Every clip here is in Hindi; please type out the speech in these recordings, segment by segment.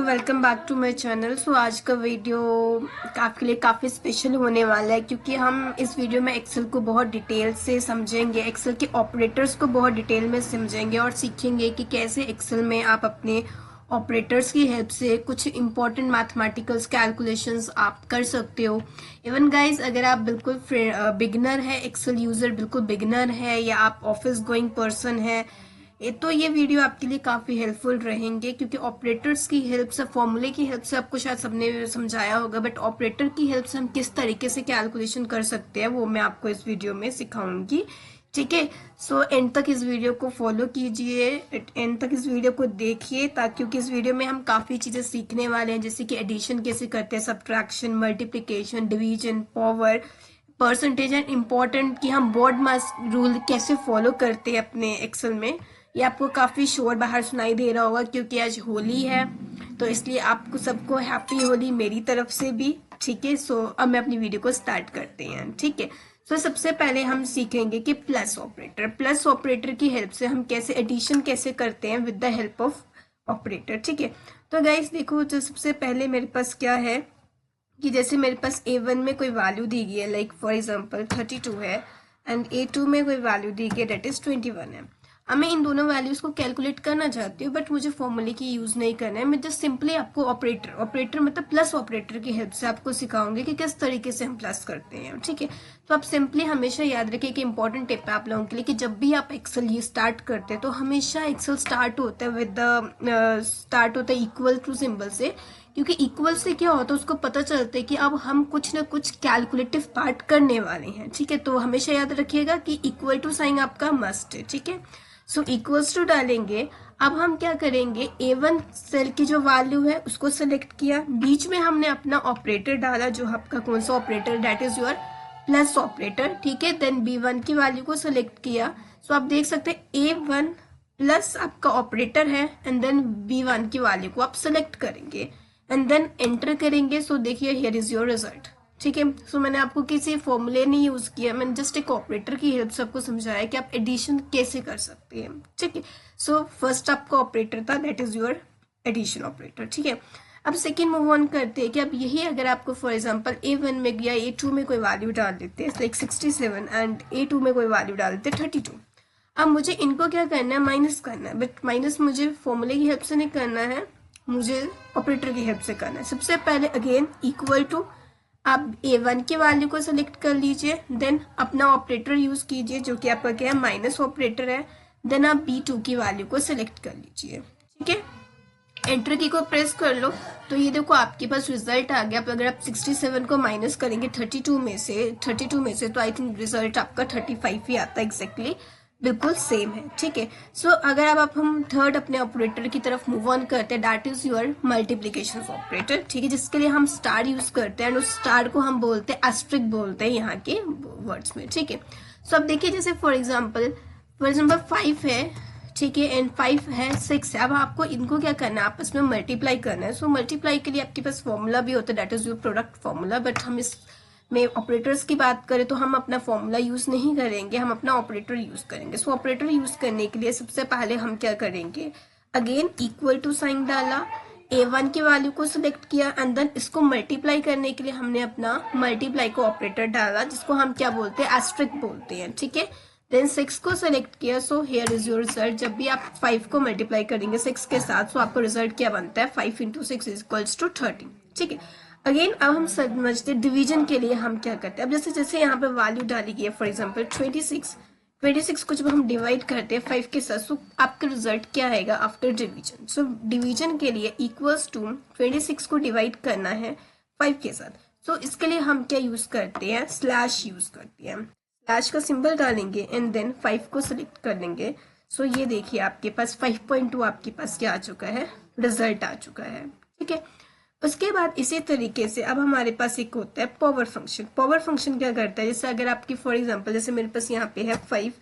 Welcome back to my channel. So आज का वीडियो आपके लिए काफ़ी स्पेशल होने वाला है क्योंकि हम इस वीडियो में एक्सेल को बहुत डिटेल से समझेंगे, एक्सेल के ऑपरेटर्स को बहुत डिटेल में समझेंगे और सीखेंगे कि कैसे एक्सेल में आप अपने ऑपरेटर्स की हेल्प से कुछ इंपॉर्टेंट मैथमेटिकल्स कैलकुलेशंस आप कर सकते हो। इवन गाइज अगर आप बिल्कुल बिगिनर है, एक्सेल यूज़र बिल्कुल बिगिनर है या आप ऑफिस गोइंग पर्सन है तो ये वीडियो आपके लिए काफ़ी हेल्पफुल रहेंगे क्योंकि ऑपरेटर्स की हेल्प से, फॉर्मूले की हेल्प से आपको शायद सबने समझाया होगा, बट ऑपरेटर की हेल्प से हम किस तरीके से कैलकुलेशन कर सकते हैं वो मैं आपको इस वीडियो में सिखाऊंगी। ठीक है, सो एंड तक इस वीडियो को फॉलो कीजिए, एंड तक इस वीडियो को देखिए ताकि, क्योंकि इस वीडियो में हम काफ़ी चीज़ें सीखने वाले हैं, जैसे कि एडिशन कैसे करते हैं, subtraction, multiplication, division, power, percentage and important कि हम बोर्ड मास रूल कैसे फॉलो करते हैं अपने एक्सेल में। ये आपको काफ़ी शोर बाहर सुनाई दे रहा होगा क्योंकि आज होली है, तो इसलिए आपको सबको हैप्पी होली मेरी तरफ से भी। ठीक है, सो अब मैं अपनी वीडियो को स्टार्ट करते हैं। ठीक है, सो सबसे पहले हम सीखेंगे कि प्लस ऑपरेटर की हेल्प से हम कैसे एडिशन कैसे करते हैं with the help of operator. ठीक है, तो गाइस देखो, जो सबसे पहले मेरे पास क्या है कि जैसे मेरे पास A1 में कोई वैल्यू दी गई है, लाइक फॉर एग्जांपल 32 है, एंड A2 में कोई वैल्यू दी गई है डेट इज 21 है। अब मैं इन दोनों वैल्यूज को कैलकुलेट करना चाहती हूँ, बट मुझे फॉर्मूले की यूज नहीं करना है। मैं जस्ट सिंपली आपको ऑपरेटर मतलब प्लस ऑपरेटर की हेल्प से आपको सिखाऊंगी कि किस तरीके से हम प्लस करते हैं। ठीक है, तो आप सिंपली हमेशा याद रखिए कि इंपॉर्टेंट टिप है आप लोगों के लिए कि जब भी आप एक्सेल ये स्टार्ट करते हैं तो हमेशा एक्सेल स्टार्ट होता है विद इक्वल टू सिंबल से, क्योंकि इक्वल से क्या होता है उसको पता चलता है कि अब हम कुछ ना कुछ कैलकुलेटिव पार्ट करने वाले हैं। ठीक है, तो हमेशा याद रखिएगा कि इक्वल टू साइन आपका मस्ट है। ठीक है, सो इक्वल्स टू डालेंगे। अब हम क्या करेंगे, A1 सेल की जो वैल्यू है उसको सेलेक्ट किया, बीच में हमने अपना ऑपरेटर डाला, जो आपका कौन सा operator, that is your plus operator. ठीक है, देन B1 की वैल्यू को सेलेक्ट किया। सो आप देख सकते हैं A1 प्लस आपका ऑपरेटर है, एंड देन B1 की वैल्यू को आप सेलेक्ट करेंगे एंड देन एंटर करेंगे। सो देखिए, हियर इज योर रिजल्ट। ठीक है, सो मैंने आपको किसी फॉर्मूले नहीं यूज किया, मैंने जस्ट एक ऑपरेटर की हेल्प से आपको समझाया कि आप एडिशन कैसे कर सकते हैं। ठीक है, सो फर्स्ट आपका ऑपरेटर था, that is your addition operator. ठीक है, अब सेकेंड मूव ऑन करते हैं कि अब यही अगर आपको फॉर एग्जांपल A1 में या A2 में कोई वैल्यू डाल देते हैं, लाइक 67, एंड A2 में कोई वैल्यू डाल देते 32। अब मुझे इनको क्या करना है, माइनस करना है, बट माइनस मुझे फॉर्मूले की हेल्प से नहीं करना है, मुझे ऑपरेटर की हेल्प से करना है। सबसे पहले अगेन इक्वल टू, आप A1 की वैल्यू को सेलेक्ट कर लीजिए, देन अपना ऑपरेटर यूज कीजिए जो कि आपका क्या है, माइनस ऑपरेटर है, देन आप B2 की वैल्यू को सेलेक्ट कर लीजिए। ठीक है, एंटर की को प्रेस कर लो, तो ये देखो आपके पास रिजल्ट आ गया। अब अगर आप 67 को माइनस करेंगे 32 में से तो आई थिंक रिजल्ट आपका 35 ही आता है, एग्जैक्टली बिल्कुल सेम है। ठीक है, सो अगर अब हम थर्ड अपने ऑपरेटर की तरफ मूव ऑन करते हैं, that is your multiplication operator. ठीक है, जिसके लिए हम स्टार यूज करते हैं, एंड उस स्टार को हम बोलते हैं एस्ट्रिक बोलते हैं यहाँ के वर्ड्स में। ठीक है, सो अब देखिए, जैसे फॉर एग्जाम्पल 5 है, ठीक है, एंड 5 है, 6 है। अब आपको इनको क्या करना है, आपस में मल्टीप्लाई करना है। सो मल्टीप्लाई के लिए आपके पास फॉर्मूला भी होता है, that is your product formula, but हम इस में ऑपरेटर्स की बात करें तो हम अपना फॉर्मूला यूज नहीं करेंगे, हम अपना ऑपरेटर यूज करेंगे। सो ऑपरेटर यूज करने के लिए सबसे पहले हम क्या करेंगे, अगेन इक्वल टू साइन डाला, A1 की वैल्यू को सिलेक्ट किया, एंड देन इसको मल्टीप्लाई करने के लिए हमने अपना मल्टीप्लाई को ऑपरेटर डाला, जिसको हम क्या बोलते हैं, एस्ट्रिक बोलते हैं। ठीक है, देन 6 को सेलेक्ट किया। So here is your result. जब भी आप 5 को मल्टीप्लाई करेंगे 6 के साथ, सो आपको रिजल्ट क्या बनता है, 5 × 6 इक्वल्स टू 30। ठीक है, अगेन अब हम समझते डिवीजन के लिए हम क्या करते हैं। अब जैसे जैसे यहाँ पे वैल्यू डाली गई है, फॉर एग्जांपल 26 को जब हम डिवाइड करते हैं 5 के साथ, सो आपका रिजल्ट क्या आएगा आफ्टर डिवीजन। सो डिवीजन के लिए इक्वल्स टू 26 को डिवाइड करना है 5 के साथ। सो इसके लिए हम क्या यूज करते हैं, स्लैश यूज करते हैं। स्लैश का सिंबल डालेंगे एंड देन 5 को सिलेक्ट कर लेंगे। सो ये देखिए आपके पास 5.2 आपके पास क्या आ चुका है, रिजल्ट आ चुका है। ठीक है, उसके बाद इसी तरीके से अब हमारे पास एक होता है पावर फंक्शन। पावर फंक्शन क्या करता है, जैसे अगर आपकी फॉर एग्जांपल जैसे मेरे पास यहाँ पे है 5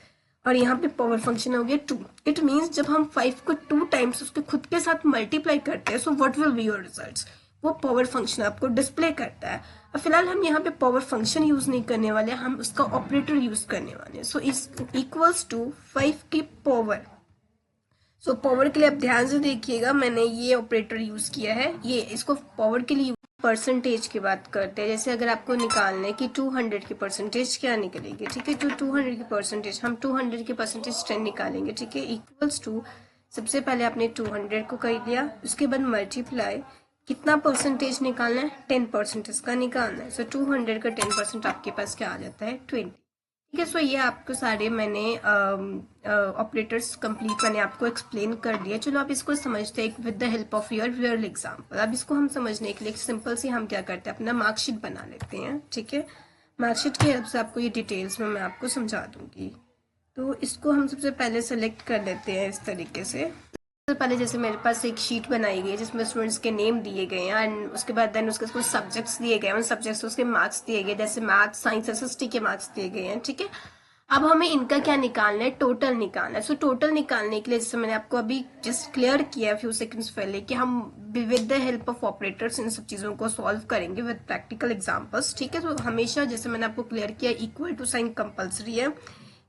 और यहाँ पे पावर फंक्शन हो गया 2, इट मीन्स जब हम 5 को 2 टाइम्स उसके खुद के साथ मल्टीप्लाई करते हैं, so what will be your results, वो पावर फंक्शन आपको डिस्प्ले करता है। अब फिलहाल हम यहाँ पे पावर फंक्शन यूज नहीं करने वाले, हम उसका ऑपरेटर यूज करने वाले हैं। सो इस इक्वल्स टू 5 की पावर, सो पावर के लिए आप ध्यान से देखिएगा, मैंने ये ऑपरेटर यूज किया है। ये इसको पावर के लिए परसेंटेज की बात करते हैं। जैसे अगर आपको निकालना है कि 200 की परसेंटेज क्या निकलेगी, ठीक है, तो 200 की परसेंटेज, हम 200 की परसेंटेज 10 निकालेंगे, ठीक है, इक्वल्स टू, सबसे पहले आपने 200 को कर लिया, उसके बाद मल्टीप्लाई, कितना परसेंटेज निकालना है, 10% इसका निकालना है। सो 200 का 10% आपके पास क्या आ जाता है, 20। ठीक है, सो ये आपको सारे मैंने ऑपरेटर्स कंप्लीट मैंने आपको एक्सप्लेन कर दिया। चलो आप इसको समझते हैं with the help of your real example. अब इसको हम समझने के लिए सिंपल सी हम क्या करते हैं, अपना मार्कशीट बना लेते हैं। ठीक है, मार्कशीट की हेल्प से आपको ये डिटेल्स में मैं आपको समझा दूंगी। तो इसको हम सबसे पहले सेलेक्ट कर लेते हैं इस तरीके से। सबसे पहले जैसे मेरे पास एक शीट बनाई गई है जिसमें स्टूडेंट्स के नेम दिए गए हैं एंड उसके बाद देन उसके कुछ सब्जेक्ट्स दिए गए हैं, उन सब्जेक्ट्स उसके मार्क्स दिए गए, जैसे मैथ, साइंस, एसएसटी के मार्क्स दिए गए हैं। ठीक है, अब हमें इनका क्या निकालना है, टोटल निकालना है। सो टोटल निकालने के लिए जैसे मैंने आपको अभी जस्ट क्लियर किया फ्यू सेकंड्स पहले कि हम with the help of operators in सब चीजों को सॉल्व करेंगे विद प्रैक्टिकल एग्जांपल्स। ठीक है, तो हमेशा जैसे मैंने आपको क्लियर किया, इक्वल टू साइन कंपल्सरी है।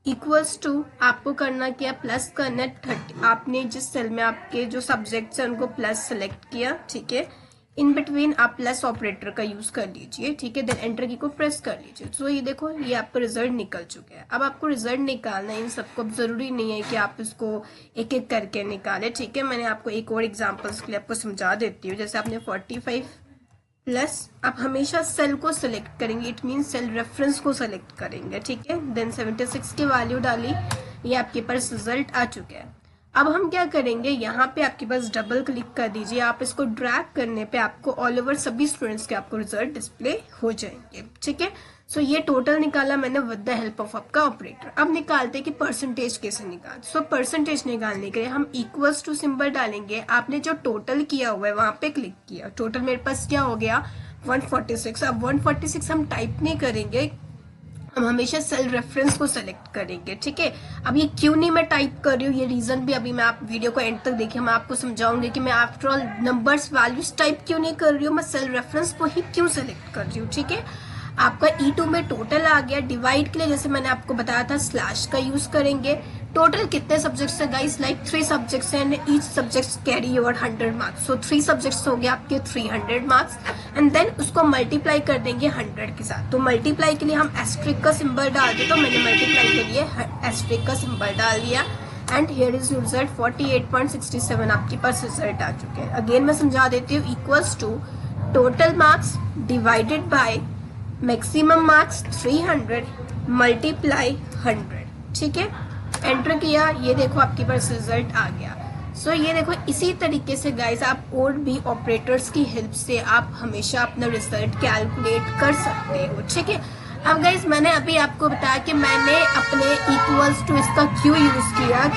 इक्वल्स टू आपको करना क्या, प्लस करना है 30। आपने जिस सेल में आपके जो सब्जेक्ट्स हैं उनको प्लस सेलेक्ट किया, ठीक है, इन बिटवीन आप प्लस ऑपरेटर का यूज कर लीजिए। ठीक है, देन एंटर की को प्रेस कर लीजिए। तो ये देखो, ये आपका रिजल्ट निकल चुका है। अब आपको रिजल्ट निकालना है इन सबको, अब जरूरी नहीं है कि आप इसको एक एक करके निकाले। ठीक है, मैंने आपको एक और एग्जाम्पल्स के लिए आपको समझा देती हूँ। जैसे आपने 45 प्लस, आप हमेशा सेल को सिलेक्ट करेंगे, इट मीन सेल रेफरेंस को सिलेक्ट करेंगे। ठीक है, देन 76 की वैल्यू डाली, ये आपके पास रिजल्ट आ चुका है। अब हम क्या करेंगे, यहाँ पे आपके पास डबल क्लिक कर दीजिए। आप इसको ड्रैग करने पे आपको ऑल ओवर सभी स्टूडेंट्स के आपको रिजल्ट डिस्प्ले हो जाएंगे। ठीक है, सो ये टोटल निकाला मैंने विद द हेल्प ऑफ आपका ऑपरेटर। अब निकालते हैं कि परसेंटेज कैसे निकाल। सो परसेंटेज निकालने के लिए हम इक्वल्स टू सिंबल डालेंगे। आपने जो टोटल किया हुआ है वहां पे क्लिक किया, टोटल मेरे पास क्या हो गया, 146। अब 146 हम टाइप नहीं करेंगे, हम हमेशा सेल रेफरेंस को सेलेक्ट करेंगे। ठीक है, अब ये क्यों नहीं मैं टाइप कर रही हूँ, ये रीजन भी अभी मैं आप वीडियो को एंड तक देखिए, मैं आपको समझाऊंगी कि मैं after all numbers values type क्यों नहीं कर रही हूँ, मैं सेल रेफरेंस को ही क्यों सेलेक्ट कर रही हूँ। ठीक है, आपका E2 में टोटल आ गया। डिवाइड के लिए जैसे मैंने आपको बताया था स्लैश का यूज करेंगे। टोटल कितने सब्जेक्ट्स है गाइस, लाइक 3 सब्जेक्ट्स हैं, each subjects carry your 100 marks. So 3 subjects हो गए आपके 300 मार्क्स एंड देन उसको मल्टीप्लाई कर देंगे 100 के साथ। तो मल्टीप्लाई के लिए हम एस्ट्रिक का सिंबल डाल दें, तो मैंने मल्टीप्लाई के लिए एस्ट्रिक का सिंबल डाल दिया एंड हियर इज रिजल्ट 48.67 आपके पास रिजल्ट आ चुके हैं। अगेन मैं समझा देती हूँ, equals to total marks divided by maximum marks 300 multiply 100। ठीक है, एंटर किया, ये देखो आपके पास रिजल्ट आ गया। सो ये देखो, इसी तरीके से गाइस आप और भी ऑपरेटर्स की हेल्प से आप हमेशा अपना रिजल्ट कैलकुलेट कर सकते हो। ठीक है, अब गाइस मैंने अभी आपको बताया कि मैंने अपने इक्वल्स टू इसका क्यों यूज किया,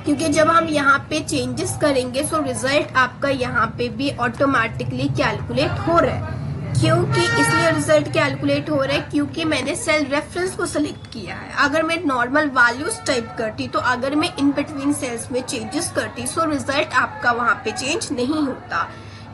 क्योंकि जब हम यहाँ पे चेंजेस करेंगे सो रिजल्ट आपका यहाँ पे भी ऑटोमेटिकली कैलकुलेट हो रहा है। क्योंकि इसलिए रिजल्ट कैलकुलेट हो रहा है क्योंकि मैंने सेल रेफरेंस को सिलेक्ट किया है। अगर मैं नॉर्मल वैल्यूज टाइप करती, तो अगर मैं इन बिटवीन सेल्स में चेंजेस करती सो रिजल्ट आपका वहां पे चेंज नहीं होता।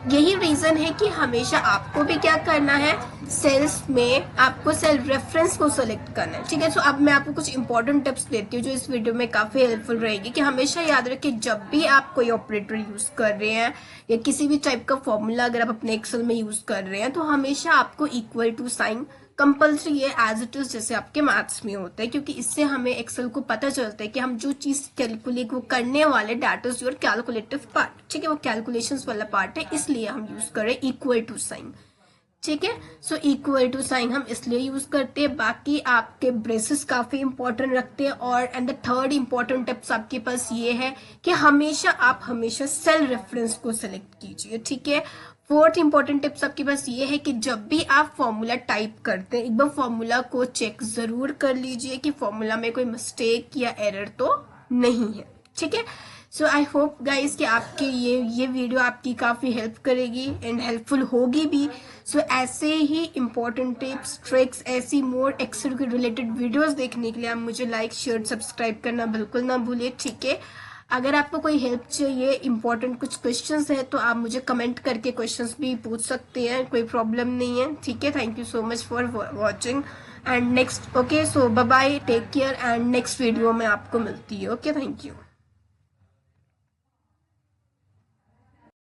यही रीजन है कि हमेशा आपको भी क्या करना है, सेल्स में आपको सेल रेफरेंस को सिलेक्ट करना है। ठीक है, सो अब मैं आपको कुछ इंपॉर्टेंट टिप्स देती हूँ जो इस वीडियो में काफी हेल्पफुल रहेगी। कि हमेशा याद रखें, जब भी आप कोई ऑपरेटर यूज कर रहे हैं या किसी भी टाइप का फॉर्मूला अगर आप अपने एक्सेल में यूज कर रहे हैं, तो हमेशा आपको इक्वल टू साइन कंपल्सरी है एज इट इज, जैसे आपके मैथ्स में होता है। क्योंकि इससे हमें एक्सेल को पता चलता है कि हम जो चीज कैलकुलेट वो करने वाले, that is your calculative part. ठीक है, वो कैलकुलेशंस वाला पार्ट है, इसलिए हम यूज करें इक्वल टू साइन। ठीक है, सो इक्वल टू साइन हम इसलिए यूज करते हैं। बाकी आपके ब्रेसेस काफी इंपॉर्टेंट रखते हैं। और and the third important tips आपके पास ये है कि आप हमेशा सेल रेफरेंस को सिलेक्ट कीजिए। ठीक है, फोर्थ इंपॉर्टेंट टिप्स आपके पास ये है कि जब भी आप फॉर्मूला टाइप करते हैं, एक बार फॉर्मूला को चेक जरूर कर लीजिए कि फॉर्मूला में कोई मिस्टेक या एरर तो नहीं है। ठीक है, सो आई होप गाइज कि आपके ये वीडियो आपकी काफी हेल्प करेगी एंड हेल्पफुल होगी भी। सो ऐसे ही इंपॉर्टेंट टिप्स, ट्रिक्स, ऐसी मोर एक्सेल के रिलेटेड वीडियोस देखने के लिए आप मुझे लाइक, शेयर, सब्सक्राइब करना बिल्कुल ना भूलिए। ठीक है, अगर आपको कोई हेल्प चाहिए, इंपॉर्टेंट कुछ क्वेश्चंस है, तो आप मुझे कमेंट करके क्वेश्चंस भी पूछ सकते हैं, कोई प्रॉब्लम नहीं है। ठीक है, thank you so much for watching. And next, okay, so bye bye, take care, and next video में आपको मिलती है। Okay, thank you.